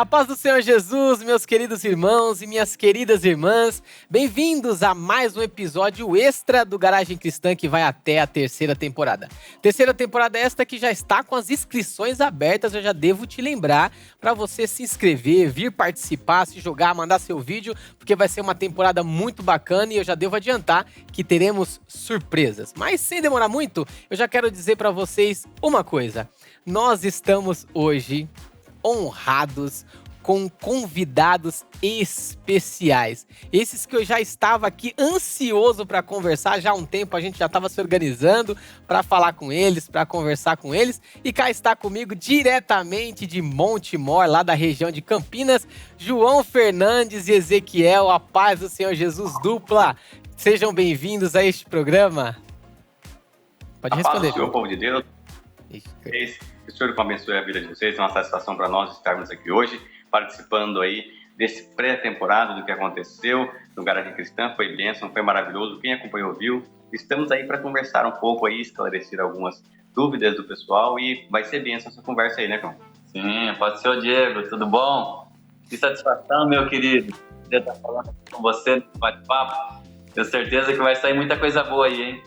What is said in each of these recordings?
A paz do Senhor Jesus, meus queridos irmãos e minhas queridas irmãs, bem-vindos a mais um episódio extra do Garagem Cristã que vai até a terceira temporada. Terceira temporada esta que já está com as inscrições abertas, eu já devo te lembrar para você se inscrever, vir participar, se jogar, mandar seu vídeo, porque vai ser uma temporada muito bacana e eu já devo adiantar que teremos surpresas. Mas sem demorar muito, eu já quero dizer para vocês uma coisa. Nós estamos hoje honrados com convidados especiais. Esses que eu já estava aqui ansioso para conversar já há um tempo, a gente já estava se organizando para falar com eles, para conversar com eles. E cá está comigo diretamente de Montemor, lá da região de Campinas, João Fernandes e Ezequiel, a paz do Senhor Jesus dupla. Sejam bem-vindos a este programa. Pode responder. A paz do Senhor, povo de Deus. Que o Senhor abençoe a vida de vocês. É uma satisfação para nós estarmos aqui hoje, participando aí desse pré-temporada do que aconteceu no Garagem Cristã. Foi bênção, foi maravilhoso. Quem acompanhou viu. Estamos aí para conversar um pouco aí, esclarecer algumas dúvidas do pessoal e vai ser bênção essa conversa aí, né, João? Sim, pode ser o Diego, tudo bom? Que satisfação, meu querido, de estar falando com você no bate-papo. Tenho certeza que vai sair muita coisa boa aí, hein?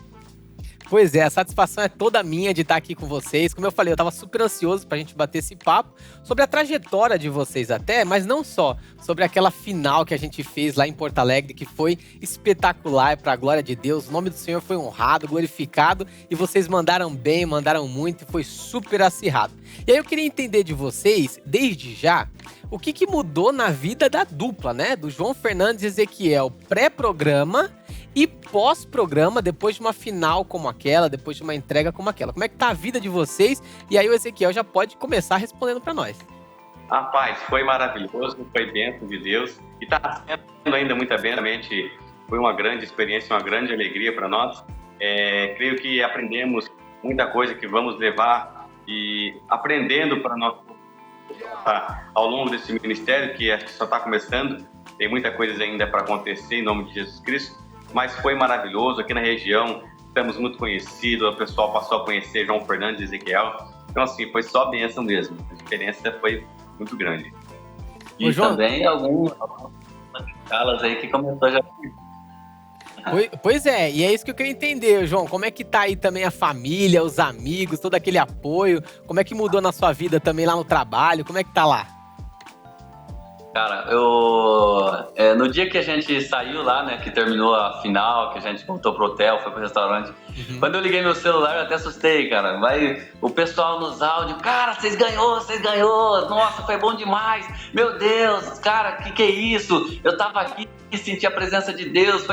Pois é, a satisfação é toda minha de estar aqui com vocês. Como eu falei, eu estava super ansioso pra gente bater esse papo sobre a trajetória de vocês até, mas não só, sobre aquela final que a gente fez lá em Porto Alegre, que foi espetacular, pra glória de Deus. O nome do Senhor foi honrado, glorificado, e vocês mandaram bem, mandaram muito, e foi super acirrado. E aí eu queria entender de vocês, desde já, o que mudou na vida da dupla, né? Do João Fernandes e Ezequiel, pré-programa e pós-programa, depois de uma final como aquela, depois de uma entrega como aquela. Como é que tá a vida de vocês? E aí o Ezequiel já pode começar respondendo para nós. Rapaz, foi maravilhoso, foi bênção de Deus e está sendo ainda muito bênção. Realmente foi uma grande experiência, uma grande alegria para nós. Creio que aprendemos muita coisa que vamos levar e aprendendo para nós ao longo desse ministério, que acho que só está começando. Tem muita coisa ainda para acontecer em nome de Jesus Cristo. Mas foi maravilhoso, aqui na região estamos muito conhecidos, o pessoal passou a conhecer João Fernandes e Ezequiel, então assim, foi só bênção mesmo, a experiência foi muito grande. E João, também algumas escalas aí que começou já. Pois é, e é isso que eu queria entender, João, como é que tá aí também a família, os amigos, todo aquele apoio, como é que mudou na sua vida também lá no trabalho, como é que tá lá? Cara, no dia que a gente saiu lá, né, que terminou a final, que a gente voltou pro hotel, foi pro restaurante, quando eu liguei meu celular, eu até assustei, cara. O pessoal nos áudios, cara, vocês ganhou, nossa, foi bom demais, meu Deus, cara, que é isso? Eu tava aqui e senti a presença de Deus,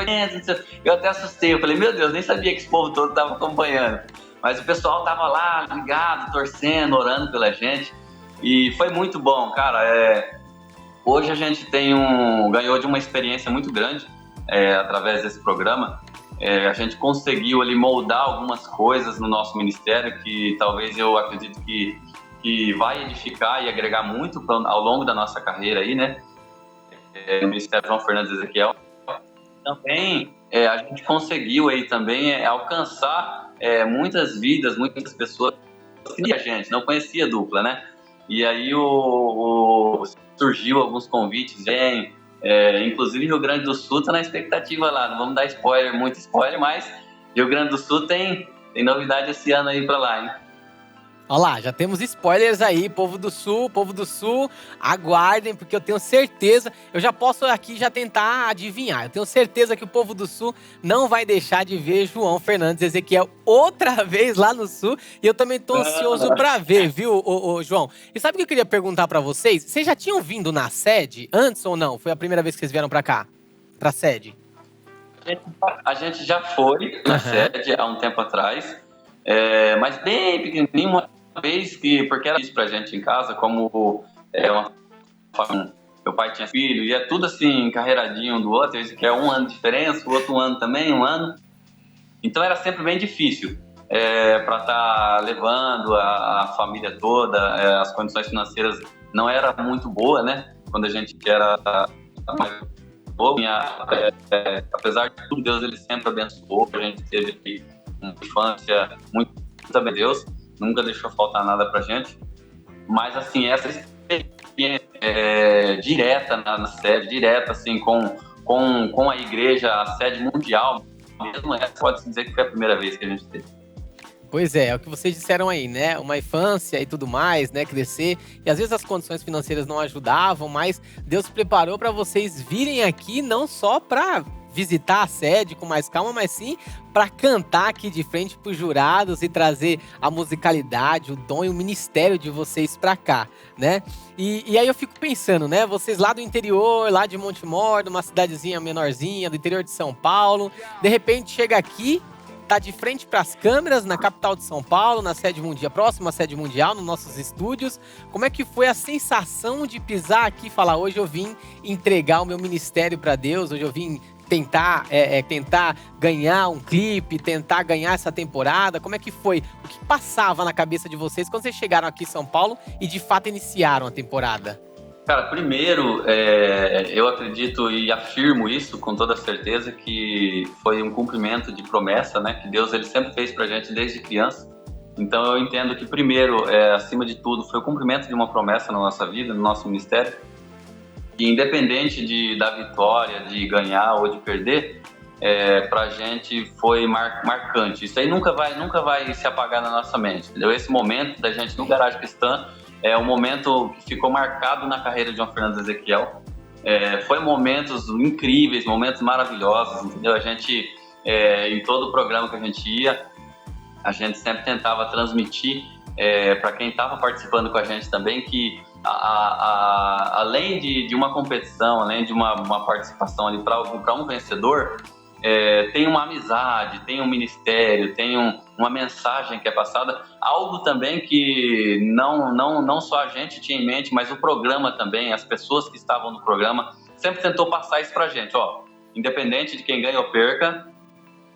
eu até assustei, eu falei, meu Deus, nem sabia que esse povo todo tava acompanhando. Mas o pessoal tava lá, ligado, torcendo, orando pela gente, e foi muito bom, cara. Hoje a gente ganhou de uma experiência muito grande através desse programa. A gente conseguiu ali moldar algumas coisas no nosso ministério que talvez eu acredito que vai edificar e agregar muito ao longo da nossa carreira aí, né? No Ministério João Fernandes e Ezequiel. Também a gente conseguiu aí também alcançar muitas vidas, muitas pessoas que a gente não conhecia a dupla, né? E aí surgiu alguns convites, inclusive Rio Grande do Sul tá na expectativa lá, não vamos dar muito spoiler, mas Rio Grande do Sul tem novidade esse ano aí pra lá, hein? Olha lá, já temos spoilers aí, povo do Sul, aguardem, porque eu tenho certeza, eu já posso aqui já tentar adivinhar, eu tenho certeza que o povo do Sul não vai deixar de ver João Fernandes e Ezequiel outra vez lá no Sul, e eu também tô ansioso pra ver, viu, João? E sabe o que eu queria perguntar pra vocês? Vocês já tinham vindo na sede antes ou não? Foi a primeira vez que vocês vieram pra cá? Pra sede? A gente já foi na sede há um tempo atrás, mas bem pequenininho, uma vez porque era isso pra gente em casa, como meu pai tinha filho, e é tudo assim, encarreiradinho um do outro, esse que é um ano de diferença, o outro ano também, um ano. Então era sempre bem difícil para estar levando a família toda, as condições financeiras não era muito boa, né? Quando a gente era mais novo, apesar de tudo, Deus ele sempre abençoou, a gente teve uma infância muito bem, Deus nunca deixou faltar nada pra gente, mas assim, essa experiência direta na sede, direta assim, com a igreja, a sede mundial, mesmo essa pode-se dizer que foi a primeira vez que a gente teve. Pois é o que vocês disseram aí, né? Uma infância e tudo mais, né? Crescer. E às vezes as condições financeiras não ajudavam, mas Deus preparou para vocês virem aqui não só para visitar a sede com mais calma, mas sim para cantar aqui de frente para os jurados e trazer a musicalidade, o dom e o ministério de vocês para cá, né? E aí eu fico pensando, né? Vocês lá do interior, lá de Montemor, de uma cidadezinha menorzinha, do interior de São Paulo, de repente chega aqui, tá de frente para as câmeras na capital de São Paulo, na sede mundial, próxima à sede mundial, nos nossos estúdios. Como é que foi a sensação de pisar aqui e falar, hoje eu vim entregar o meu ministério para Deus, hoje eu vim tentar ganhar um clipe, tentar ganhar essa temporada? Como é que foi? O que passava na cabeça de vocês quando vocês chegaram aqui em São Paulo e de fato iniciaram a temporada? Cara, primeiro, eu acredito e afirmo isso com toda certeza, que foi um cumprimento de promessa, né? Que Deus ele sempre fez pra gente desde criança. Então eu entendo que primeiro, acima de tudo, foi o cumprimento de uma promessa na nossa vida, no nosso ministério. E independente da vitória, de ganhar ou de perder, pra gente foi marcante. Isso aí nunca vai se apagar na nossa mente, entendeu? Esse momento da gente no Garagem Cristã é um momento que ficou marcado na carreira de João Fernando Ezequiel. Foi momentos incríveis, momentos maravilhosos, entendeu? A gente, em todo o programa que a gente ia, a gente sempre tentava transmitir para quem estava participando com a gente também que além de uma competição, além de uma participação ali para um vencedor, tem uma amizade, tem um ministério, tem uma mensagem que é passada, algo também que não só a gente tinha em mente, mas o programa também, as pessoas que estavam no programa, sempre tentou passar isso pra gente, independente de quem ganha ou perca,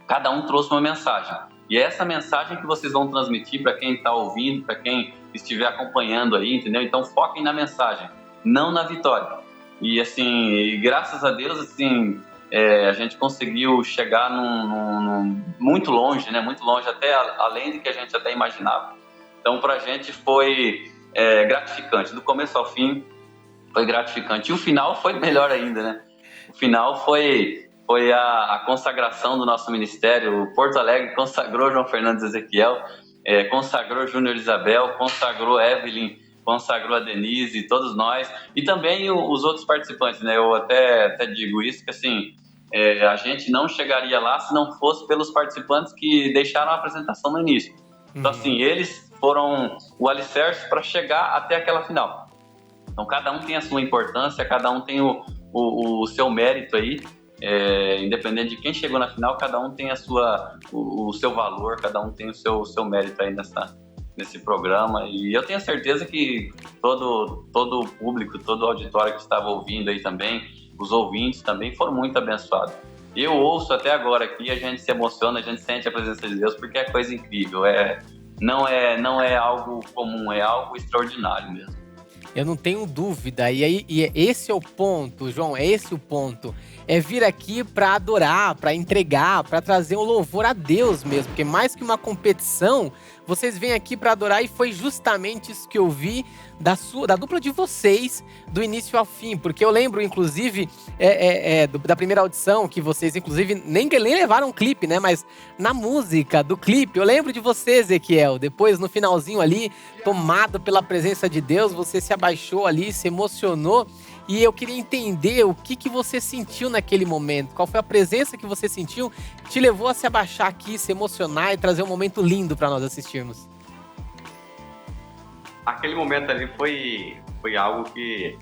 cada um trouxe uma mensagem. E é essa mensagem que vocês vão transmitir para quem está ouvindo, para quem estiver acompanhando aí, entendeu? Então foquem na mensagem, não na vitória. E assim, graças a Deus, assim, a gente conseguiu chegar muito longe, né? Muito longe, até além do que a gente até imaginava. Então, para a gente foi gratificante. Do começo ao fim, foi gratificante. E o final foi melhor ainda, né? O final foi a consagração do nosso ministério. O Porto Alegre consagrou João Fernando Ezequiel, consagrou Júnior Isabel, consagrou Evelyn, consagrou a Denise, todos nós, e também os outros participantes, né? Eu até digo isso, que assim, a gente não chegaria lá se não fosse pelos participantes que deixaram a apresentação no início. Então, assim, eles foram o alicerce para chegar até aquela final. Então, cada um tem a sua importância, cada um tem o seu mérito aí, independente de quem chegou na final, cada um tem o seu valor, cada um tem o seu mérito aí nesse programa. E eu tenho certeza que todo o público, todo o auditório que estava ouvindo aí também, os ouvintes também foram muito abençoados. Eu ouço até agora aqui, a gente se emociona, a gente sente a presença de Deus, porque é coisa incrível, não é algo comum, é algo extraordinário mesmo. Eu não tenho dúvida, e esse é o ponto, João, é esse o ponto. É vir aqui para adorar, para entregar, para trazer um louvor a Deus mesmo, porque mais que uma competição, vocês vêm aqui para adorar, e foi justamente isso que eu vi da dupla de vocês, do início ao fim, porque eu lembro, inclusive, da primeira audição, que vocês, inclusive, nem levaram um clipe, né, mas na música do clipe, eu lembro de você, Ezequiel, depois, no finalzinho ali, tomado pela presença de Deus, você se abaixou ali, se emocionou, e eu queria entender o que você sentiu naquele momento, qual foi a presença que você sentiu, que te levou a se abaixar aqui, se emocionar e trazer um momento lindo para nós assistirmos. Aquele momento ali foi algo que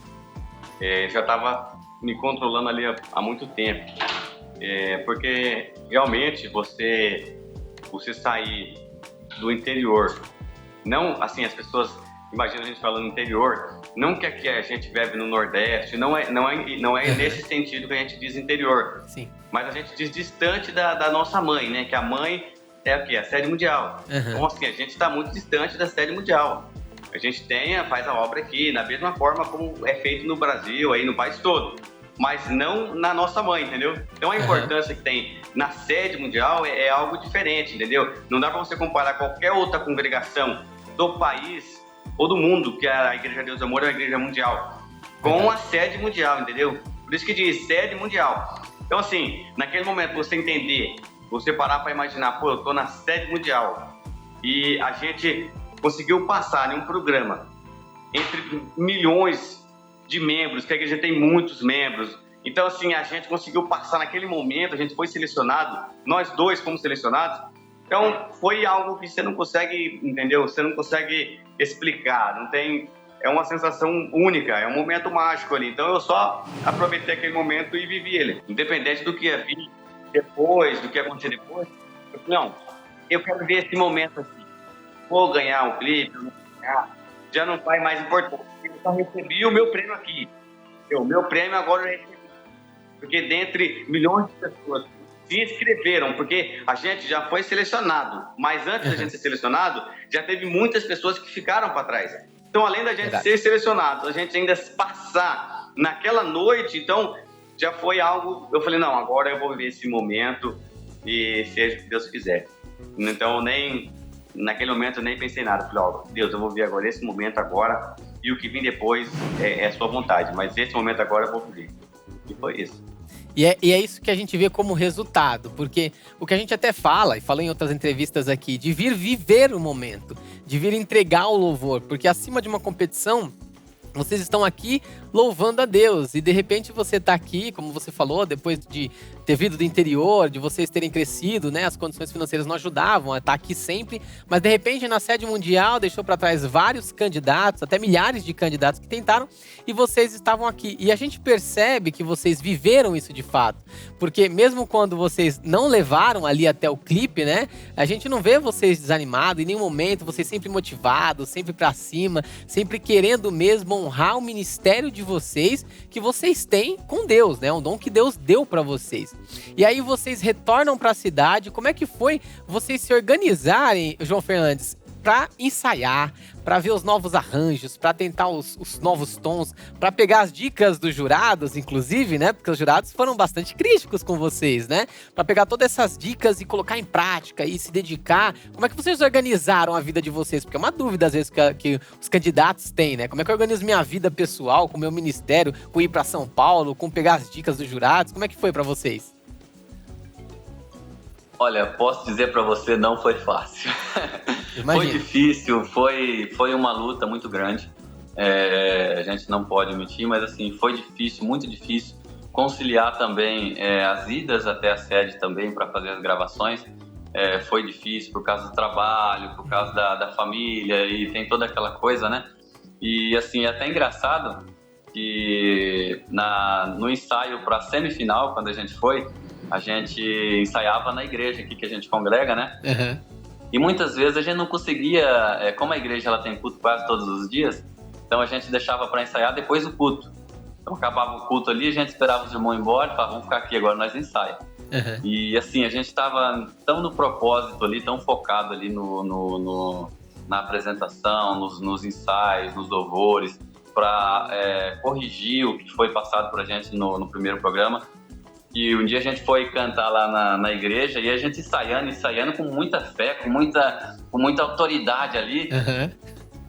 já estava me controlando ali há muito tempo, porque realmente você sair do interior, não assim, as pessoas imaginam a gente falando no interior, não que aqui a gente vive no Nordeste, não é nesse sentido que a gente diz interior. Sim. Mas a gente diz distante da nossa mãe, né? Que a mãe é o quê? A sede mundial. Então, assim, a gente está muito distante da sede mundial. A gente faz a obra aqui, da mesma forma como é feito no Brasil, aí no país todo. Mas não na nossa mãe, entendeu? Então, a importância que tem na sede mundial é algo diferente, entendeu? Não dá para você comparar qualquer outra congregação do país todo mundo, que a Igreja Deus Amor é uma igreja mundial, com a sede mundial, entendeu? Por isso que diz sede mundial. Então, assim, naquele momento, você entender, você parar para imaginar, pô, eu tô na sede mundial e a gente conseguiu passar em um programa entre milhões de membros, que a igreja tem muitos membros. Então, assim, a gente conseguiu passar naquele momento, a gente foi selecionado, nós dois fomos selecionados. Então, foi algo que você não consegue, entendeu? Você não consegue explicar, não tem... É uma sensação única, é um momento mágico ali. Então, eu só aproveitei aquele momento e vivi ele. Independente do que ia vir depois, do que ia acontecer depois. Não, eu quero ver esse momento assim. Vou ganhar um clipe, não vou ganhar, já não faz mais importante. Eu só recebi o meu prêmio aqui. O meu prêmio agora eu recebi. Porque dentre milhões de pessoas se inscreveram, porque a gente já foi selecionado. Mas antes da gente ser selecionado, já teve muitas pessoas que ficaram para trás. Então, além da gente ser selecionado, a gente ainda passar naquela noite, então, já foi algo... Eu falei, não, agora eu vou viver esse momento e seja o que Deus quiser. Então, naquele momento, eu nem pensei nada. Falei, ó, Deus, eu vou viver agora esse momento agora e o que vem depois é sua vontade. Mas esse momento agora eu vou viver. E foi isso. E é isso que a gente vê como resultado, porque o que a gente até fala, e falei em outras entrevistas aqui, de vir viver o momento, de vir entregar o louvor, porque acima de uma competição, vocês estão aqui louvando a Deus, e de repente você está aqui, como você falou, depois de ter vindo do interior, de vocês terem crescido, né, as condições financeiras não ajudavam a estar aqui sempre, mas de repente na sede mundial deixou para trás vários candidatos, até milhares de candidatos que tentaram, e vocês estavam aqui. E a gente percebe que vocês viveram isso de fato, porque mesmo quando vocês não levaram ali até o clipe, né, a gente não vê vocês desanimados em nenhum momento, vocês sempre motivados, sempre para cima, sempre querendo mesmo honrar o ministério de vocês, que vocês têm com Deus, né, um dom que Deus deu para vocês. E aí vocês retornam para a cidade. Como é que foi vocês se organizarem, João Fernandes, para ensaiar, para ver os novos arranjos, para tentar os novos tons, para pegar as dicas dos jurados, inclusive, né? Porque os jurados foram bastante críticos com vocês, né? Para pegar todas essas dicas e colocar em prática e se dedicar. Como é que vocês organizaram a vida de vocês? Porque é uma dúvida, às vezes, que os candidatos têm, né? Como é que eu organizo minha vida pessoal, com o meu ministério, com ir para São Paulo, com pegar as dicas dos jurados? Como é que foi para vocês? Olha, posso dizer para você, não foi fácil. Foi difícil, foi uma luta muito grande. A gente não pode mentir, mas assim, foi difícil, muito difícil. Conciliar também as idas até a sede também para fazer as gravações. Foi difícil por causa do trabalho, por causa da família e tem toda aquela coisa, né? E assim, é até engraçado que no ensaio para a semifinal, quando a gente ensaiava na igreja aqui que a gente congrega, né? Uhum. E muitas vezes a gente não conseguia, como a igreja ela tem culto quase todos os dias, então a gente deixava para ensaiar depois do culto. Então acabava o culto ali, a gente esperava os irmãos ir embora e falava, vamos ficar aqui agora, nós ensaiamos. Uhum. E assim, a gente estava tão no propósito ali, tão focado ali na apresentação, nos ensaios, nos louvores, para corrigir o que foi passado para a gente no primeiro programa. E um dia a gente foi cantar lá na igreja e a gente ensaiando com muita fé, com muita autoridade ali. Uhum.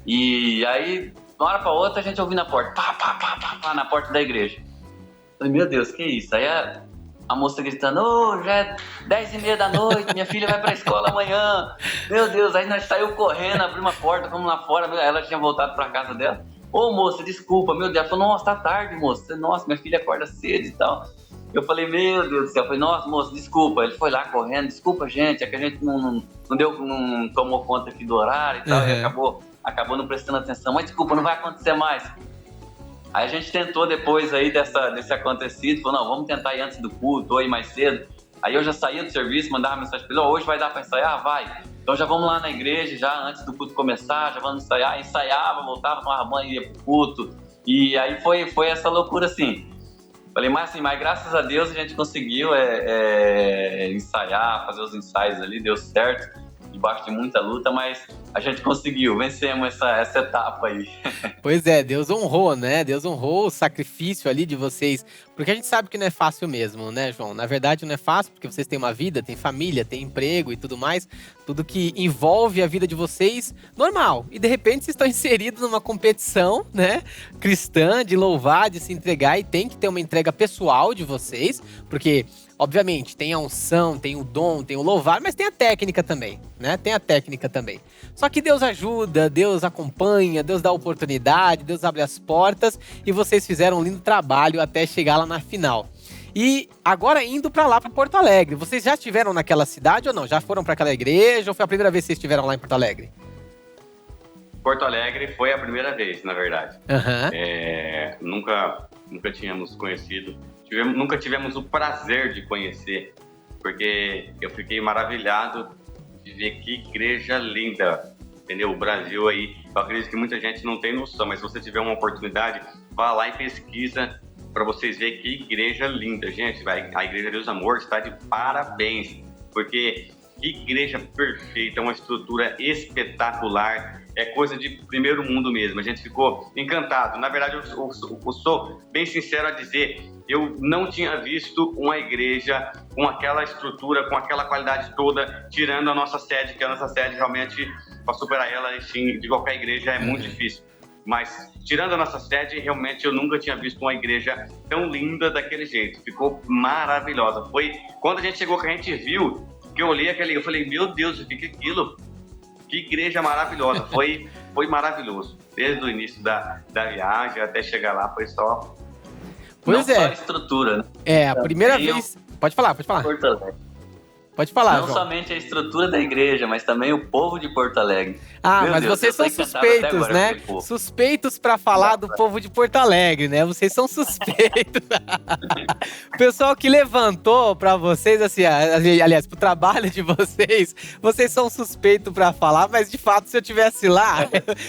E aí, de uma hora para outra, a gente ouviu na porta, pá, na porta da igreja. Eu falei, meu Deus, que isso? Aí a moça gritando, já é 10h30 da noite, minha filha vai pra escola amanhã. Meu Deus, aí nós saímos correndo, abrimos uma porta, fomos lá fora, ela tinha voltado pra casa dela. Ô, moça, desculpa, meu Deus. Ela falou, nossa, tá tarde, moça. Nossa, minha filha acorda cedo e tal. Eu falei, meu Deus do céu. Eu falei, nossa, moça, desculpa. Ele foi lá correndo, desculpa, gente, é que a gente não tomou conta aqui do horário e tal, e acabou não prestando atenção. Mas desculpa, não vai acontecer mais. Aí a gente tentou depois aí desse acontecido, falou, não, vamos tentar ir antes do culto, ou ir mais cedo. Aí eu já saía do serviço, mandava mensagem pra ele, hoje vai dar pra ensaiar? Vai. Então já vamos lá na igreja, já antes do culto começar, já vamos ensaiar. Ensaiava, voltava, tomava banho, ia pro culto. E aí foi essa loucura assim. Falei, mas graças a Deus a gente conseguiu ensaiar, fazer os ensaios ali, deu certo, debaixo de muita luta, mas a gente conseguiu, vencemos essa etapa aí. Pois é, Deus honrou, né? Deus honrou o sacrifício ali de vocês. Porque a gente sabe que não é fácil mesmo, né, João? Na verdade, não é fácil porque vocês têm uma vida, têm família, têm emprego e tudo mais. Tudo que envolve a vida de vocês, normal. E de repente vocês estão inseridos numa competição, né? Cristã, de louvar, de se entregar. E tem que ter uma entrega pessoal de vocês. Porque, obviamente, tem a unção, tem o dom, tem o louvar, mas tem a técnica também, né? Tem a técnica também. Só que Deus ajuda, Deus acompanha, Deus dá oportunidade, Deus abre as portas e vocês fizeram um lindo trabalho até chegar lá na final. E agora indo pra lá, pra Porto Alegre. Vocês já estiveram naquela cidade ou não? Já foram pra aquela igreja ou foi a primeira vez que vocês estiveram lá em Porto Alegre? Porto Alegre foi a primeira vez, na verdade. Nunca tínhamos conhecido, nunca tivemos o prazer de conhecer, porque eu fiquei maravilhado de ver que igreja linda, entendeu? O Brasil aí, eu acredito que muita gente não tem noção, mas se você tiver uma oportunidade, vá lá e pesquisa para vocês verem que igreja linda. Gente, a Igreja Deus Amor está de parabéns, porque que igreja perfeita, uma estrutura espetacular, é coisa de primeiro mundo mesmo. A gente ficou encantado. Na verdade, eu sou bem sincero a dizer, eu não tinha visto uma igreja com aquela estrutura, com aquela qualidade toda, tirando a nossa sede, que a nossa sede realmente, para superar ela, assim, de qualquer igreja é muito difícil. Mas, tirando a nossa sede, realmente eu nunca tinha visto uma igreja tão linda daquele jeito. Ficou maravilhosa. Foi quando a gente chegou, que a gente viu, que eu olhei eu falei, meu Deus, o que é aquilo? Que igreja maravilhosa. Foi maravilhoso. Desde o início da viagem até chegar lá, foi só... Pois não é. só a estrutura, né? É, a primeira vez... Pode falar. Porto Alegre. Pode falar, Não João. somente a estrutura da igreja, mas também o povo de Porto Alegre. Ah, Meu mas Deus, vocês eu são tô encantado suspeitos, até agora né? com aquele povo. Suspeitos pra falar do povo de Porto Alegre, né? Vocês são suspeitos. O pessoal que levantou pra vocês, assim, aliás, pro trabalho de vocês são suspeitos pra falar, mas de fato, se eu tivesse lá,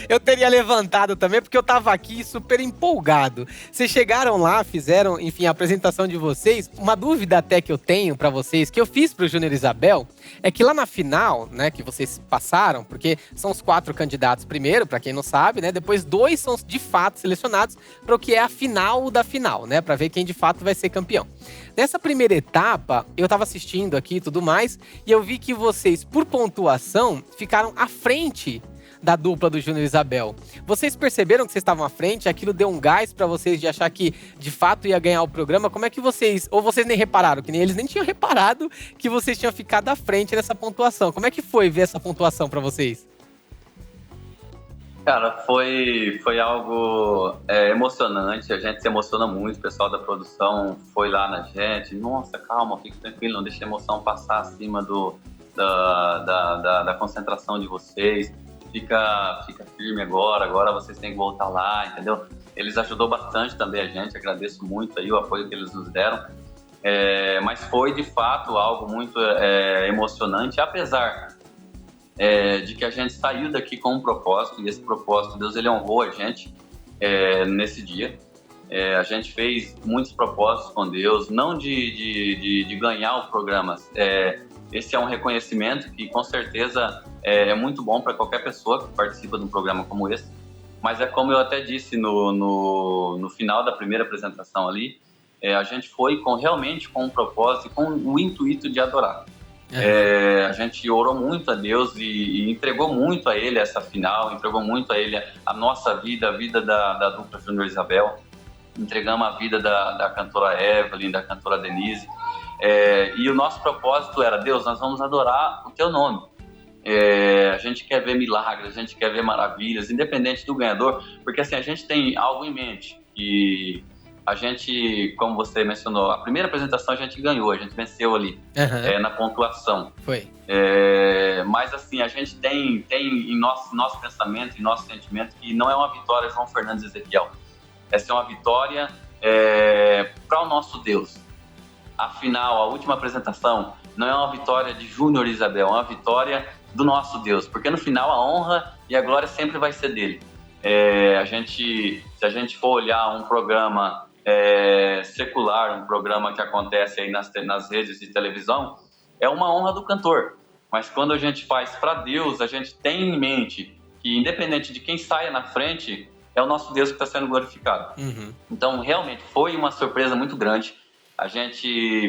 eu teria levantado também, porque eu tava aqui super empolgado. Vocês chegaram lá, fizeram, enfim, a apresentação de vocês. Uma dúvida até que eu tenho pra vocês, que eu fiz pro Júnior e Isabel, é que lá na final, né, que vocês passaram, porque são os 4 candidatos primeiro, pra quem não sabe, né, depois 2 são de fato selecionados para o que é a final da final, né, pra ver quem de fato vai ser campeão. Nessa primeira etapa, eu tava assistindo aqui e tudo mais, e eu vi que vocês, por pontuação, ficaram à frente da dupla do Júnior e Isabel. Vocês perceberam que vocês estavam à frente? Aquilo deu um gás pra vocês de achar que de fato ia ganhar o programa? Como é que vocês... Ou vocês nem repararam, que nem eles nem tinham reparado que vocês tinham ficado à frente nessa pontuação. Como é que foi ver essa pontuação pra vocês? Cara, foi algo emocionante, a gente se emociona muito, o pessoal da produção foi lá na gente, nossa, calma, fique tranquilo, não deixe a emoção passar acima da concentração de vocês. Fica firme agora vocês têm que voltar lá, entendeu? Eles ajudou bastante também a gente, agradeço muito aí o apoio que eles nos deram, mas foi de fato algo muito emocionante, apesar de que a gente saiu daqui com um propósito, e esse propósito, Deus, ele honrou a gente nesse dia. A gente fez muitos propósitos com Deus, não de ganhar o programa. Esse é um reconhecimento que com certeza é muito bom para qualquer pessoa que participa de um programa como esse, mas é como eu até disse no final da primeira apresentação ali, a gente foi realmente com um propósito, com o intuito de adorar. A gente orou muito a Deus e entregou muito a Ele essa final, entregou muito a Ele a nossa vida, a vida da dupla Júnior e Isabel, entregamos a vida da cantora Evelyn, da cantora Denise, e o nosso propósito era, Deus, nós vamos adorar o Teu nome. A gente quer ver milagres, a gente quer ver maravilhas, independente do ganhador, porque assim, a gente tem algo em mente, que a gente, como você mencionou, a primeira apresentação a gente ganhou, a gente venceu ali, na pontuação. Foi. Mas assim, a gente tem em nosso pensamento, em nosso sentimento, que não é uma vitória João Fernandes e Ezequiel. Essa é uma vitória para o nosso Deus. Afinal, a última apresentação não é uma vitória de Júnior e Isabel, é uma vitória do nosso Deus, porque no final a honra e a glória sempre vai ser dele. Se a gente for olhar um programa secular, um programa que acontece aí nas redes de televisão, é uma honra do cantor. mas quando a gente faz para Deus, a gente tem em mente que, independente de quem saia na frente, é o nosso Deus que está sendo glorificado. Então, realmente, foi uma surpresa muito grande.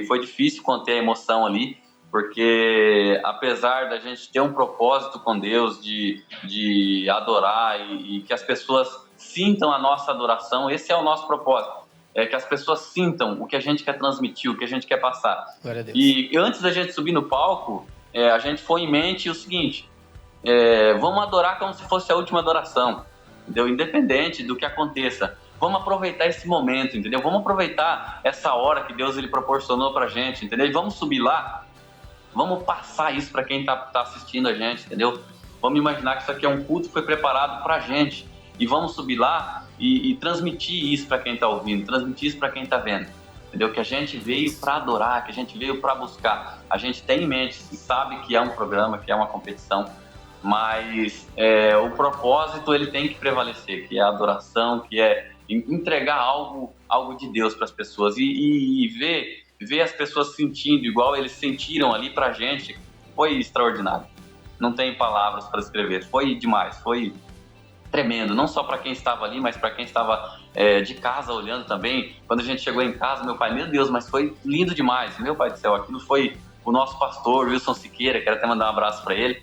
Foi difícil conter a emoção ali, porque apesar da gente ter um propósito com Deus de adorar e que as pessoas sintam a nossa adoração, esse é o nosso propósito. É que as pessoas sintam o que a gente quer transmitir, o que a gente quer passar. Glória a Deus. E antes da gente subir no palco, a gente foi em mente o seguinte, vamos adorar como se fosse a última adoração, entendeu? Independente do que aconteça. Vamos aproveitar esse momento, entendeu? Vamos aproveitar essa hora que Deus ele proporcionou pra gente, entendeu? E vamos subir lá, vamos passar isso para quem tá assistindo a gente, entendeu? Vamos imaginar que isso aqui é um culto que foi preparado pra gente. E vamos subir lá e transmitir isso para quem tá ouvindo, transmitir isso para quem tá vendo, entendeu? Que a gente veio para adorar, que a gente veio para buscar. A gente tem em mente, sabe que é um programa, que é uma competição, mas o propósito ele tem que prevalecer, que é a adoração, que é entregar algo de Deus para as pessoas e ver as pessoas sentindo igual eles sentiram ali pra gente, foi extraordinário. Não tem palavras para escrever, foi demais, foi tremendo, não só para quem estava ali, mas para quem estava de casa olhando também. Quando a gente chegou em casa, meu pai, meu Deus, mas foi lindo demais, meu pai do céu, aquilo foi o nosso pastor, Wilson Siqueira, quero até mandar um abraço para ele,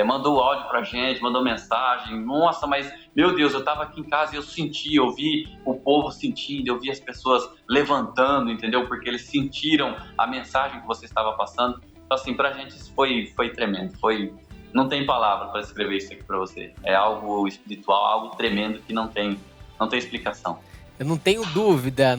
mandou áudio pra gente, mandou mensagem, nossa, mas meu Deus, eu estava aqui em casa e eu senti, eu vi o povo sentindo, eu vi as pessoas levantando, entendeu? Porque eles sentiram a mensagem que você estava passando. Então assim, pra gente isso foi tremendo, não tem palavra para escrever isso aqui para você. É algo espiritual, algo tremendo que não tem explicação. Eu não tenho dúvida.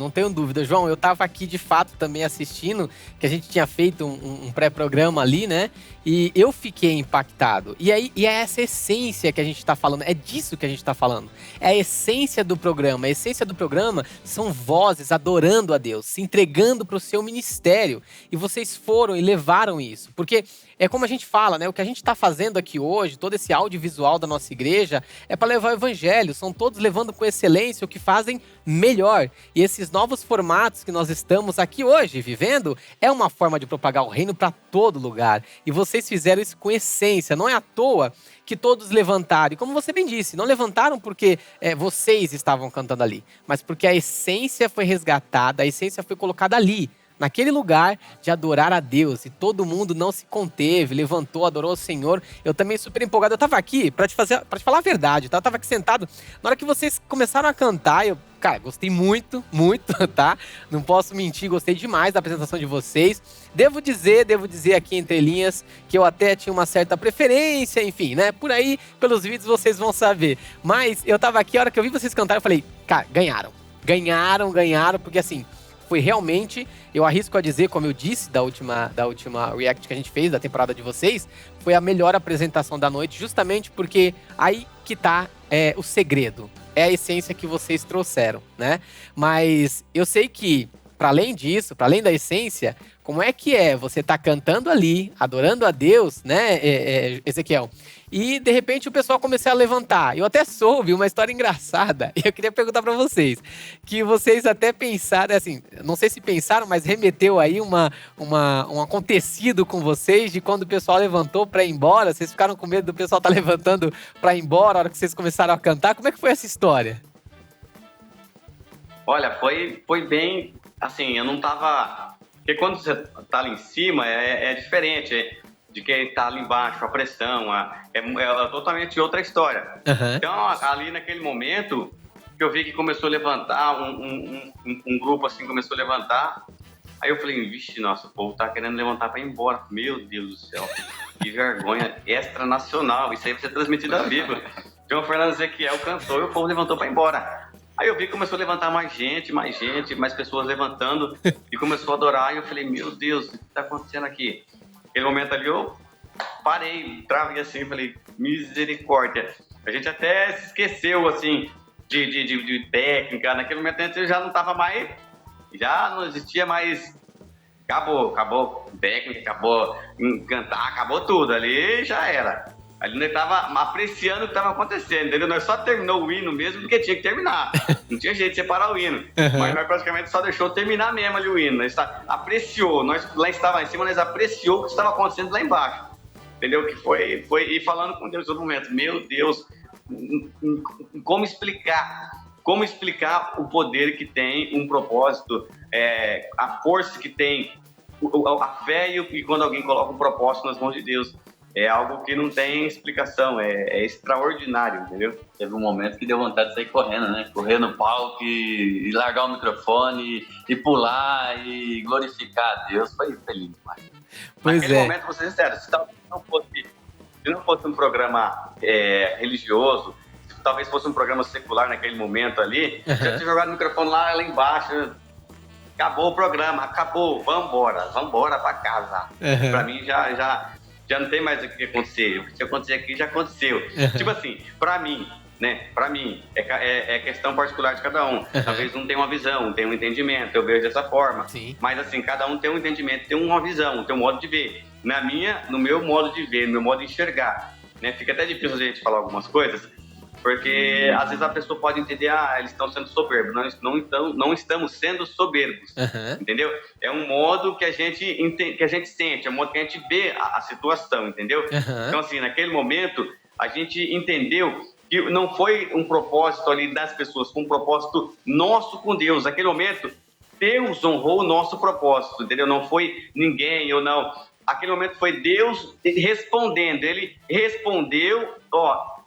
João, eu tava aqui de fato também assistindo, que a gente tinha feito um pré-programa ali, né? E eu fiquei impactado. E é essa essência que a gente tá falando, é disso que a gente tá falando. É a essência do programa. A essência do programa são vozes adorando a Deus, se entregando pro seu ministério. E vocês foram e levaram isso. Porque é como a gente fala, né? O que a gente tá fazendo aqui hoje, todo esse audiovisual da nossa igreja, é para levar o evangelho. São todos levando com excelência o que fazem melhor. E esses novos formatos que nós estamos aqui hoje vivendo é uma forma de propagar o reino para todo lugar. E vocês fizeram isso com essência. Não é à toa que todos levantaram. E como você bem disse, não levantaram porque vocês estavam cantando ali, mas porque a essência foi resgatada, a essência foi colocada ali, naquele lugar de adorar a Deus, e todo mundo não se conteve, levantou, adorou o Senhor. Eu também super empolgado, eu tava aqui pra te falar a verdade, tá? Eu tava aqui sentado, na hora que vocês começaram a cantar, eu, cara, gostei muito, tá? Não posso mentir, gostei demais da apresentação de vocês. Devo dizer aqui entre linhas que eu até tinha uma certa preferência, enfim, né? Por aí, pelos vídeos vocês vão saber. Mas eu tava aqui, a hora que eu vi vocês cantarem, eu falei, cara, ganharam, porque assim, foi realmente, eu arrisco a dizer, como eu disse da última react que a gente fez, da temporada de vocês, foi a melhor apresentação da noite, justamente porque aí que tá o segredo, é a essência que vocês trouxeram, né? Mas eu sei que, para além disso, para além da essência, como é que você tá cantando ali, adorando a Deus, né, Ezequiel? E, de repente, o pessoal começou a levantar. Eu até soube uma história engraçada. E eu queria perguntar para vocês. Que vocês até pensaram, assim, não sei se pensaram, mas remeteu aí um acontecido com vocês de quando o pessoal levantou para ir embora. Vocês ficaram com medo do pessoal estar levantando para ir embora na hora que vocês começaram a cantar. Como é que foi essa história? Olha, foi bem, assim, eu não tava... Porque quando você tá ali em cima é diferente de quem tá ali embaixo, a pressão, é totalmente outra história. Uhum. Então, ali naquele momento, que eu vi que começou a levantar, um grupo assim começou a levantar, aí eu falei, vixe, nossa, o povo tá querendo levantar pra ir embora. Meu Deus do céu, que vergonha extranacional, isso aí vai ser transmitido ao vivo. João Fernando Ezequiel cantou e o povo levantou pra ir embora. Aí eu vi que começou a levantar mais gente, mais pessoas levantando, e começou a adorar, e eu falei, meu Deus, o que tá acontecendo aqui? Naquele momento ali eu parei, travei assim, falei, misericórdia. A gente até se esqueceu, assim, de técnica, naquele momento a gente já não tava mais, já não existia mais, acabou técnica, acabou cantar, acabou tudo, ali já era. Ali nós tava apreciando o que estava acontecendo, entendeu? Nós só terminou o hino mesmo porque tinha que terminar. Não tinha jeito de separar o hino. Uhum. Mas nós praticamente só deixou terminar mesmo ali o hino. Nós apreciou. Nós lá estava em cima, nós apreciou o que estava acontecendo lá embaixo. entendeu? Que foi e falando com Deus em todo momento, meu Deus, como explicar o poder que tem um propósito, a força que tem, a fé e quando alguém coloca um propósito nas mãos de Deus. É algo que não tem explicação, é extraordinário, entendeu? Teve um momento que deu vontade de sair correndo, né? Correr no palco e largar o microfone e pular e glorificar a Deus. Foi feliz demais. Naquele momento, vou ser sincero, se não fosse um programa religioso, se talvez fosse um programa secular naquele momento ali, já tinha jogado o microfone lá embaixo, acabou o programa, acabou, vambora pra casa. Pra mim já não tem mais o que acontecer. O que acontecer aqui já aconteceu. Tipo assim, pra mim, né? Pra mim, é questão particular de cada um. Talvez um tenha uma visão, tenha um entendimento, eu vejo dessa forma. Sim. Mas assim, cada um tem um entendimento, tem uma visão, tem um modo de ver. No meu modo de ver, no meu modo de enxergar, né? Fica até difícil a gente falar algumas coisas, porque às vezes a pessoa pode entender, eles estão sendo soberbos. Não estamos sendo soberbos, entendeu? É um modo que a gente sente, é um modo que a gente vê a situação, entendeu? Então assim, naquele momento, a gente entendeu que não foi um propósito ali das pessoas, foi um propósito nosso com Deus. Naquele momento, Deus honrou o nosso propósito, entendeu? Não foi ninguém ou não. Aquele momento foi Deus respondendo. Ele respondeu,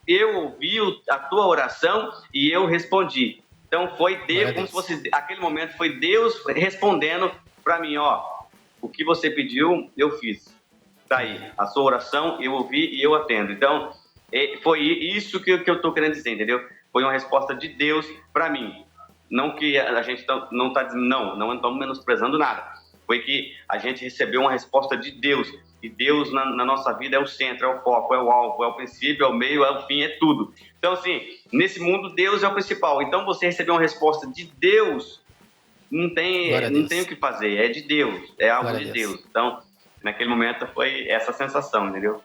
eu ouvi a tua oração e eu respondi. Então foi Deus, como se fosse, aquele momento foi Deus respondendo para mim, o que você pediu, eu fiz. Tá aí, a sua oração eu ouvi e eu atendo. Então, foi isso que eu tô querendo dizer, entendeu? Foi uma resposta de Deus para mim. Não que a gente não tá dizendo, não estamos menosprezando nada. Foi que a gente recebeu uma resposta de Deus. E Deus na nossa vida é o centro, é o foco, é o alvo, é o princípio, é o meio, é o fim, é tudo. Então, assim, nesse mundo, Deus é o principal. Então, você receber uma resposta de Deus, não tem o que fazer. É de Deus, é algo de Deus. Então, naquele momento, foi essa sensação, entendeu?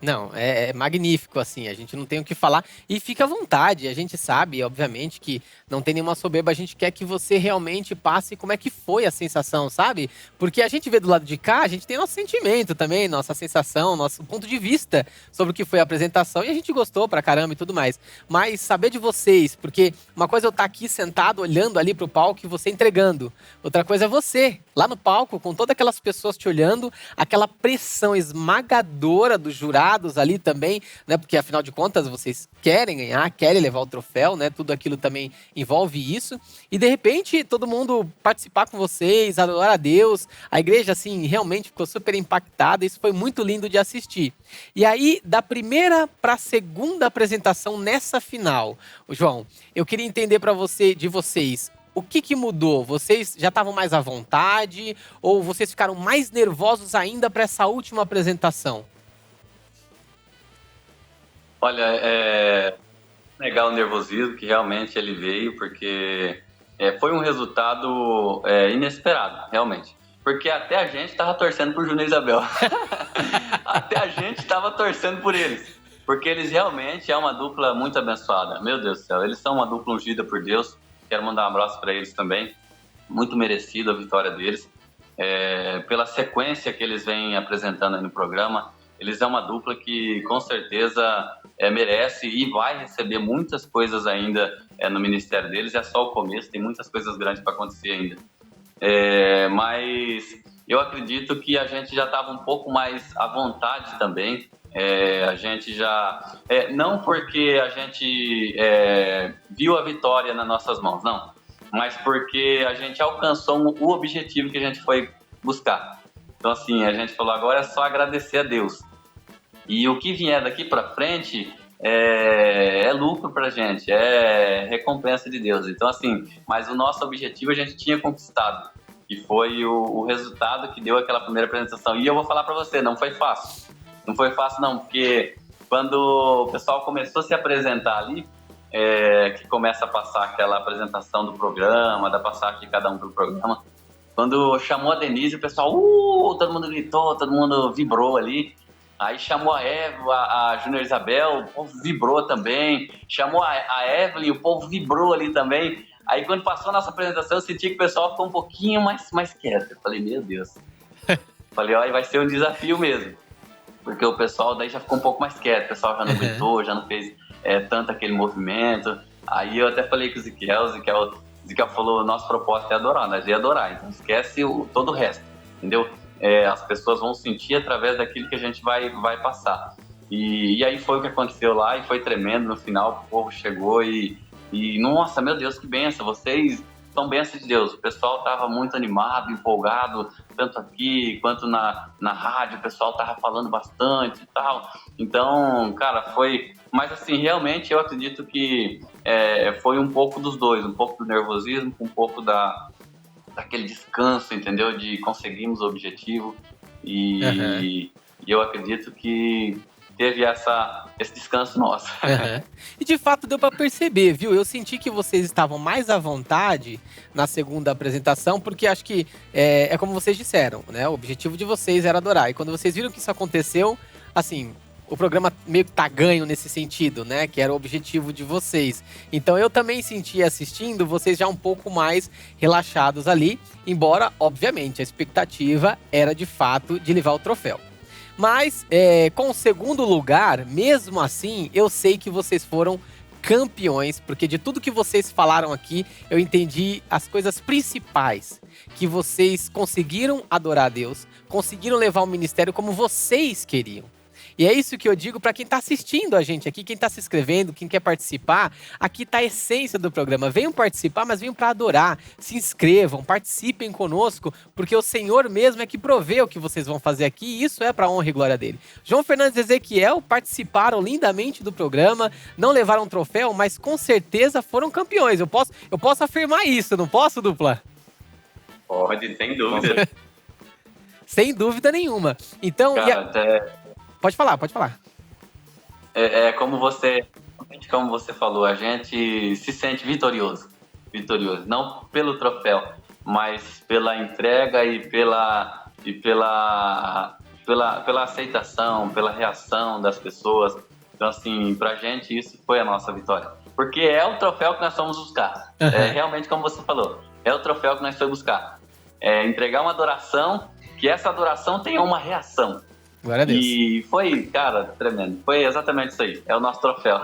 Não, é magnífico, assim, a gente não tem o que falar e fica à vontade, a gente sabe, obviamente, que não tem nenhuma soberba, a gente quer que você realmente passe como é que foi a sensação, sabe? Porque a gente vê do lado de cá, a gente tem nosso sentimento também, nossa sensação, nosso ponto de vista sobre o que foi a apresentação e a gente gostou pra caramba e tudo mais, mas saber de vocês, porque uma coisa é eu estar aqui sentado, olhando ali pro palco e você entregando, outra coisa é você, lá no palco, com todas aquelas pessoas te olhando, aquela pressão esmagadora dos jurados ali também, né? Porque afinal de contas vocês querem ganhar, querem levar o troféu, né? Tudo aquilo também envolve isso. E de repente todo mundo participar com vocês, adorar a Deus. A igreja assim realmente ficou super impactada. Isso foi muito lindo de assistir. E aí da primeira para a segunda apresentação nessa final, João, eu queria entender de vocês. O que mudou? Vocês já estavam mais à vontade ou vocês ficaram mais nervosos ainda para essa última apresentação? Olha, negar o nervosismo, que realmente ele veio, porque foi um resultado inesperado, realmente. Porque até a gente estava torcendo por Júnior e Isabel. Até a gente estava torcendo por eles. Porque eles realmente é uma dupla muito abençoada. Meu Deus do céu, eles são uma dupla ungida por Deus. Quero mandar um abraço para eles também. Muito merecido a vitória deles. Pela sequência que eles vêm apresentando aí no programa, eles é uma dupla que com certeza merece e vai receber muitas coisas ainda no ministério deles. É só o começo, tem muitas coisas grandes para acontecer ainda. Mas eu acredito que a gente já estava um pouco mais à vontade também. A gente já... não porque a gente viu a vitória nas nossas mãos, não. Mas porque a gente alcançou o objetivo que a gente foi buscar. Então, assim, a gente falou, agora é só agradecer a Deus. E o que vier daqui para frente é lucro pra gente, é recompensa de Deus. Então, assim, mas o nosso objetivo a gente tinha conquistado. E foi o resultado que deu aquela primeira apresentação. E eu vou falar para você, não foi fácil. Não foi fácil, não, porque quando o pessoal começou a se apresentar ali, que começa a passar aquela apresentação do programa, da passagem de cada um pro programa, quando chamou a Denise, o pessoal, todo mundo gritou, todo mundo vibrou ali. Aí chamou a Eva, a Júnior Isabel, o povo vibrou também. Chamou a Evelyn, o povo vibrou ali também. Aí quando passou a nossa apresentação, eu senti que o pessoal ficou um pouquinho mais quieto. Eu falei, meu Deus. Falei, vai ser um desafio mesmo. porque o pessoal daí já ficou um pouco mais quieto, o pessoal já não gritou, já não fez tanto aquele movimento. Aí eu até falei com o Ezequiel falou, nosso propósito é adorar, nós ia adorar, então esquece todo o resto, entendeu? As pessoas vão sentir através daquilo que a gente vai passar. E aí foi o que aconteceu lá, e foi tremendo. No final o povo chegou e nossa, meu Deus, que benção, vocês são bênçãos de Deus. O pessoal estava muito animado, empolgado, tanto aqui quanto na rádio, o pessoal estava falando bastante e tal. Então, cara, foi... Mas assim, realmente eu acredito que foi um pouco dos dois, um pouco do nervosismo, um pouco daquele descanso, entendeu? De conseguirmos o objetivo. E eu acredito que teve esse descanso nosso. E de fato deu para perceber, viu? Eu senti que vocês estavam mais à vontade na segunda apresentação, porque acho que é como vocês disseram, né? O objetivo de vocês era adorar. E quando vocês viram que isso aconteceu, assim, o programa meio que tá ganho nesse sentido, né? Que era o objetivo de vocês. Então eu também senti assistindo vocês já um pouco mais relaxados ali, embora, obviamente, a expectativa era de fato de levar o troféu. Mas, com o segundo lugar, mesmo assim, eu sei que vocês foram campeões, porque de tudo que vocês falaram aqui, eu entendi as coisas principais, que vocês conseguiram adorar a Deus, conseguiram levar o ministério como vocês queriam. E é isso que eu digo para quem está assistindo a gente aqui, quem está se inscrevendo, quem quer participar. Aqui está a essência do programa. Venham participar, mas venham para adorar. Se inscrevam, participem conosco, porque o Senhor mesmo é que provê o que vocês vão fazer aqui, e isso é para a honra e glória dele. João Fernandes e Ezequiel participaram lindamente do programa, não levaram um troféu, mas com certeza foram campeões. Eu posso afirmar isso, não posso, dupla? Pode, sem dúvida. Sem dúvida nenhuma. Então, cara, Pode falar. Como você falou, a gente se sente vitorioso. Não pelo troféu, mas pela entrega e pela aceitação, pela reação das pessoas. Então, assim, pra gente isso foi a nossa vitória. Porque é o troféu que nós fomos buscar. Realmente, como você falou, é o troféu que nós fomos buscar. Entregar uma adoração, que essa adoração tenha uma reação. Glória a Deus. E foi, cara, tremendo. Foi exatamente isso aí. É o nosso troféu.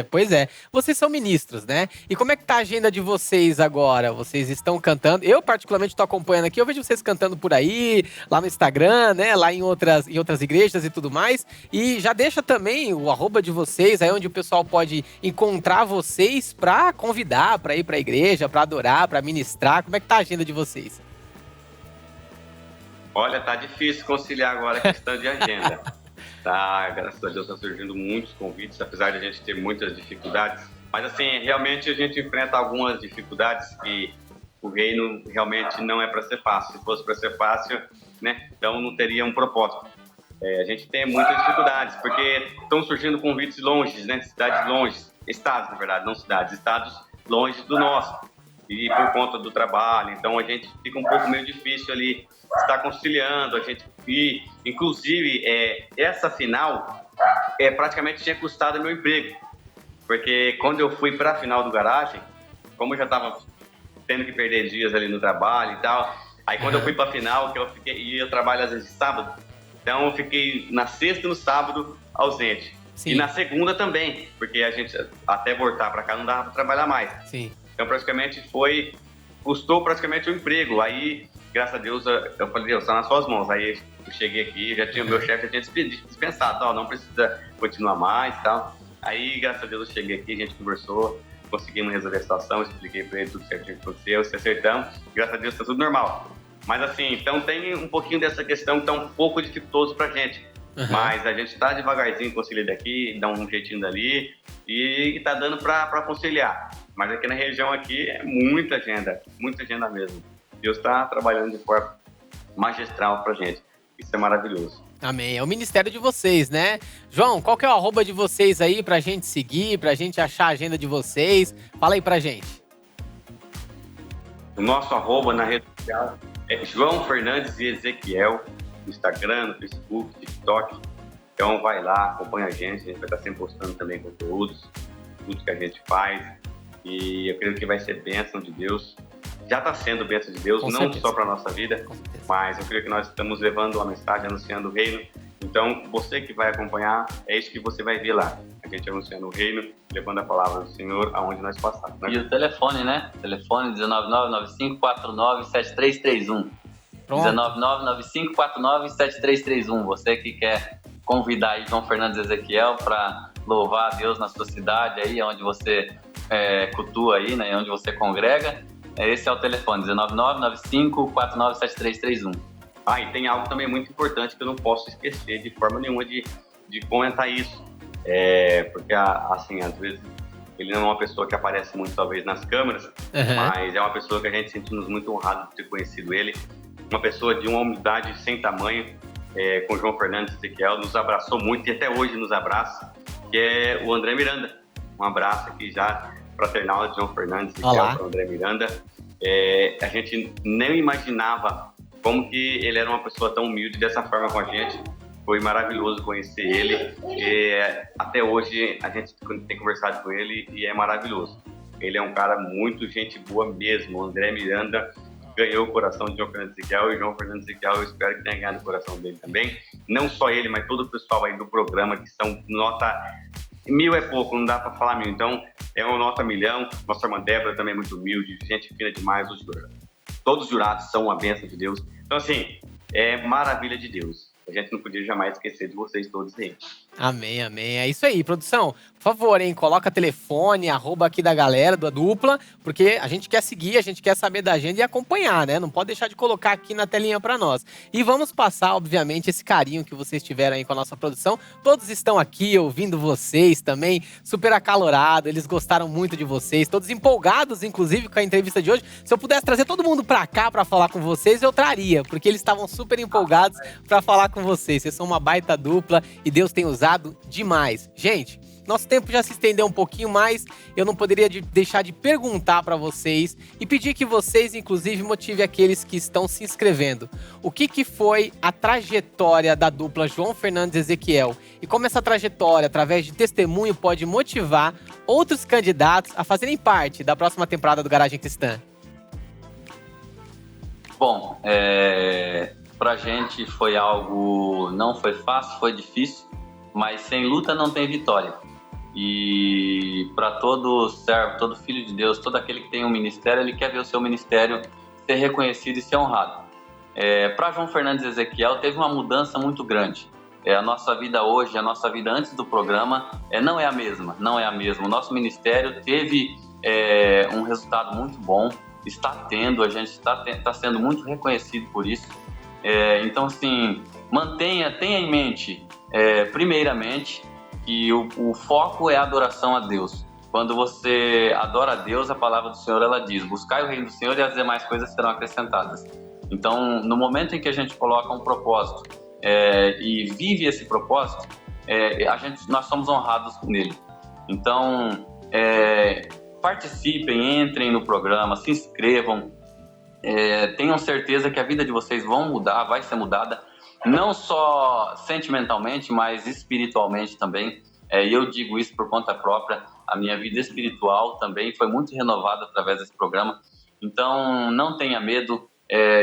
Pois é. Vocês são ministros, né? E como é que tá a agenda de vocês agora? Vocês estão cantando? Eu, particularmente, tô acompanhando aqui. Eu vejo vocês cantando por aí, lá no Instagram, né? Lá em outras igrejas e tudo mais. E já deixa também o @ de vocês, aí onde o pessoal pode encontrar vocês pra convidar, pra ir pra igreja, pra adorar, pra ministrar. Como é que tá a agenda de vocês? Olha, tá difícil conciliar agora a questão de agenda. Tá, graças a Deus, tá surgindo muitos convites, apesar de a gente ter muitas dificuldades. Mas, assim, realmente a gente enfrenta algumas dificuldades que o reino realmente não é para ser fácil. Se fosse para ser fácil, né, então não teria um propósito. A gente tem muitas dificuldades, porque estão surgindo convites longe, né, cidades longe, estados, na verdade, não cidades, estados longe do nosso. E por conta do trabalho, então a gente fica um pouco meio difícil ali estar conciliando, a gente, e inclusive essa final praticamente tinha custado meu emprego, porque quando eu fui para a final do Garagem, como eu já estava tendo que perder dias ali no trabalho e tal, aí quando eu fui para a final, que eu trabalho às vezes de sábado, então eu fiquei na sexta e no sábado ausente. Sim. E na segunda também, porque a gente até voltar para cá não dava para trabalhar mais. Sim. Então, praticamente custou praticamente o emprego. Aí, graças a Deus, eu falei, Deus, está nas suas mãos. Aí eu cheguei aqui, meu chefe já tinha dispensado, não precisa continuar mais e tal. Aí, graças a Deus, eu cheguei aqui, a gente conversou, conseguimos resolver a situação, expliquei para ele tudo certinho que aconteceu, se acertamos, graças a Deus está tudo normal. Mas assim, então tem um pouquinho dessa questão que está um pouco dificultoso pra gente. Mas a gente está devagarzinho conciliando aqui, dá um jeitinho dali e tá dando para conciliar. Mas aqui na região aqui é muita agenda mesmo. Deus está trabalhando de forma magistral pra gente. Isso é maravilhoso. Amém. É o ministério de vocês, né? João, qual que é o @ de vocês aí pra gente seguir, pra gente achar a agenda de vocês? Fala aí pra gente. O nosso @ na rede social é João Fernandes e Ezequiel, no Instagram, no Facebook, TikTok. Então vai lá, acompanha a gente vai estar sempre postando também conteúdos, tudo que a gente faz. E eu creio que vai ser bênção de Deus. Já está sendo bênção de Deus, não só para a nossa vida, mas eu creio que nós estamos levando uma mensagem, anunciando o reino. Então, você que vai acompanhar, é isso que você vai ver lá. A gente anunciando o reino, levando a palavra do Senhor aonde nós passarmos. Né? E o telefone, né? Telefone 19995497331. 19995497331. Você que quer convidar aí João Fernandes Ezequiel para louvar a Deus na sua cidade, aí onde você cultua aí, né? Onde você congrega. Esse é o telefone, 19995497331. Ah, e tem algo também muito importante que eu não posso esquecer de forma nenhuma de comentar isso. Porque, assim, às vezes ele não é uma pessoa que aparece muito, talvez, nas câmeras, mas é uma pessoa que a gente sente-nos muito honrado por ter conhecido ele. Uma pessoa de uma humildade sem tamanho, com o João Fernandes Ezequiel, nos abraçou muito e até hoje nos abraça, que é o André Miranda. Um abraço aqui já fraternal de João Fernandes Ezequiel para o André Miranda. A gente nem imaginava como que ele era uma pessoa tão humilde dessa forma com a gente. Foi maravilhoso conhecer ele. Até hoje a gente tem conversado com ele e é maravilhoso. Ele é um cara muito gente boa mesmo. O André Miranda ganhou o coração de João Fernandes Ezequiel, e João Fernandes Ezequiel eu espero que tenha ganhado o coração dele também. Não só ele, mas todo o pessoal aí do programa, que são nota 1000 é pouco, não dá para falar 1000. Então é uma nota 1.000.000. Nossa irmã Débora também é muito humilde, gente fina demais. Todos os jurados são uma bênção de Deus. Então, assim, é maravilha de Deus. A gente não podia jamais esquecer de vocês todos aí. Amém, amém. É isso aí, produção. Por favor, hein, coloca telefone, arroba aqui da galera, da dupla, porque a gente quer seguir, a gente quer saber da agenda e acompanhar, né? Não pode deixar de colocar aqui na telinha pra nós. E vamos passar, obviamente, esse carinho que vocês tiveram aí com a nossa produção. Todos estão aqui ouvindo vocês também, super acalorado, eles gostaram muito de vocês, todos empolgados, inclusive, com a entrevista de hoje. Se eu pudesse trazer todo mundo pra cá pra falar com vocês, eu traria, porque eles estavam super empolgados pra falar com vocês. Vocês são uma baita dupla e Deus tem usado demais. Gente, nosso tempo já se estendeu um pouquinho mais, eu não poderia deixar de perguntar para vocês e pedir que vocês, inclusive, motivem aqueles que estão se inscrevendo. O que foi a trajetória da dupla João Fernandes Ezequiel e como essa trajetória, através de testemunho, pode motivar outros candidatos a fazerem parte da próxima temporada do Garagem Cristã? Bom, pra gente foi algo, não foi fácil, foi difícil, mas sem luta não tem vitória. E para todo servo, todo filho de Deus, todo aquele que tem um ministério, ele quer ver o seu ministério ser reconhecido e ser honrado. Para João Fernandes Ezequiel teve uma mudança muito grande. A nossa vida hoje, a nossa vida antes do programa, não é a mesma. O nosso ministério teve um resultado muito bom, está tendo, a gente está sendo muito reconhecido por isso. Então, assim, tenha em mente, primeiramente, que o foco é a adoração a Deus. Quando você adora a Deus, a palavra do Senhor, ela diz: buscai o reino do Senhor e as demais coisas serão acrescentadas. Então, no momento em que a gente coloca um propósito e vive esse propósito, nós somos honrados nele. Então, participem, entrem no programa, se inscrevam, tenham certeza que a vida de vocês vai ser mudada, não só sentimentalmente, mas espiritualmente também. E eu digo isso por conta própria. A minha vida espiritual também foi muito renovada através desse programa. Então, não tenha medo.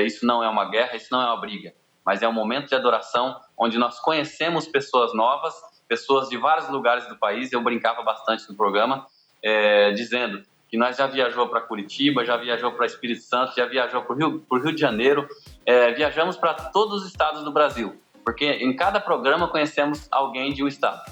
Isso não é uma guerra, isso não é uma briga, mas é um momento de adoração onde nós conhecemos pessoas novas, pessoas de vários lugares do país. Eu brincava bastante no programa, dizendo que nós já viajou para Curitiba, já viajou para Espírito Santo, já viajou para o Rio de Janeiro, viajamos para todos os estados do Brasil, porque em cada programa conhecemos alguém de um estado.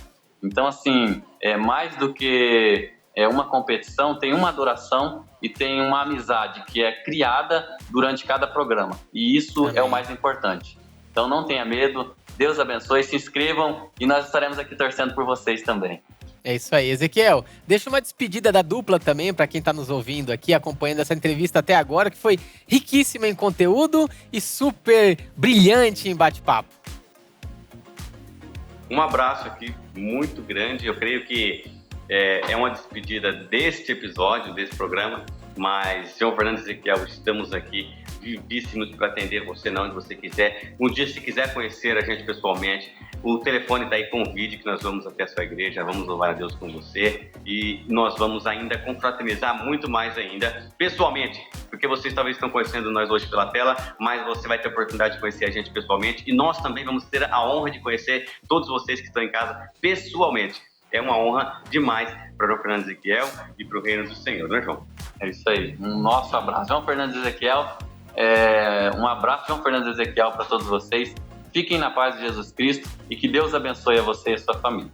Então, assim, mais do que uma competição, tem uma adoração e tem uma amizade que é criada durante cada programa. E isso é o mais importante. Então, não tenha medo, Deus abençoe, se inscrevam e nós estaremos aqui torcendo por vocês também. É isso aí, Ezequiel. Deixa uma despedida da dupla também para quem está nos ouvindo aqui, acompanhando essa entrevista até agora, que foi riquíssima em conteúdo e super brilhante em bate-papo. Um abraço aqui muito grande. Eu creio que é uma despedida deste episódio, desse programa, mas, João Fernandes Ezequiel, estamos aqui vivíssimos para atender você não onde você quiser. Um dia, se quiser conhecer a gente pessoalmente, o telefone está aí, convide que nós vamos até a sua igreja, vamos louvar a Deus com você e nós vamos ainda confraternizar muito mais ainda, pessoalmente, porque vocês talvez estão conhecendo nós hoje pela tela, mas você vai ter a oportunidade de conhecer a gente pessoalmente e nós também vamos ter a honra de conhecer todos vocês que estão em casa pessoalmente. É uma honra demais para o Fernando Ezequiel e para o Reino do Senhor, né, João? É isso aí. Um nosso abraço, João Fernando Ezequiel. Um abraço, João Fernando Ezequiel, para todos vocês. Fiquem na paz de Jesus Cristo e que Deus abençoe a você e a sua família.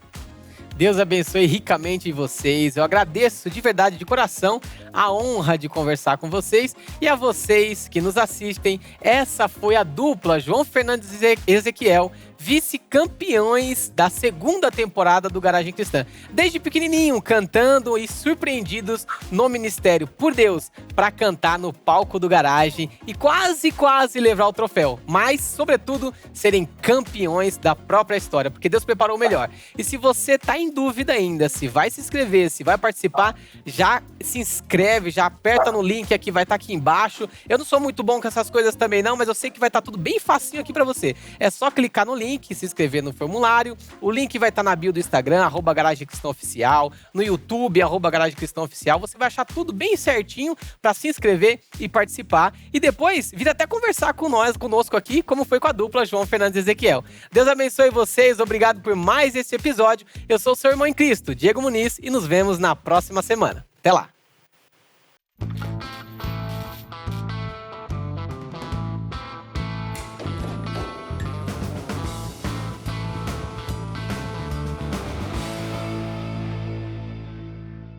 Deus abençoe ricamente vocês. Eu agradeço de verdade, de coração, a honra de conversar com vocês e a vocês que nos assistem. Essa foi a dupla João Fernandes e Ezequiel, vice-campeões da segunda temporada do Garagem Cristã. Desde pequenininho, cantando e surpreendidos no ministério por Deus para cantar no palco do Garagem e quase levar o troféu. Mas, sobretudo, serem campeões da própria história, porque Deus preparou o melhor. E se você tá em dúvida ainda se vai se inscrever, se vai participar, já se inscreve, já aperta no link aqui, vai estar aqui embaixo. Eu não sou muito bom com essas coisas também não, mas eu sei que vai estar tudo bem facinho aqui para você. É só clicar no link, se inscrever no formulário. O link vai estar na bio do Instagram, @Garagem Cristã Oficial, no YouTube, @Garagem Cristã Oficial. Você vai achar tudo bem certinho para se inscrever e participar. E depois, vir até conversar conosco aqui, como foi com a dupla João Fernandes e Ezequiel. Deus abençoe vocês, obrigado por mais esse episódio. Eu sou o seu irmão em Cristo, Diego Muniz, e nos vemos na próxima semana. Até lá!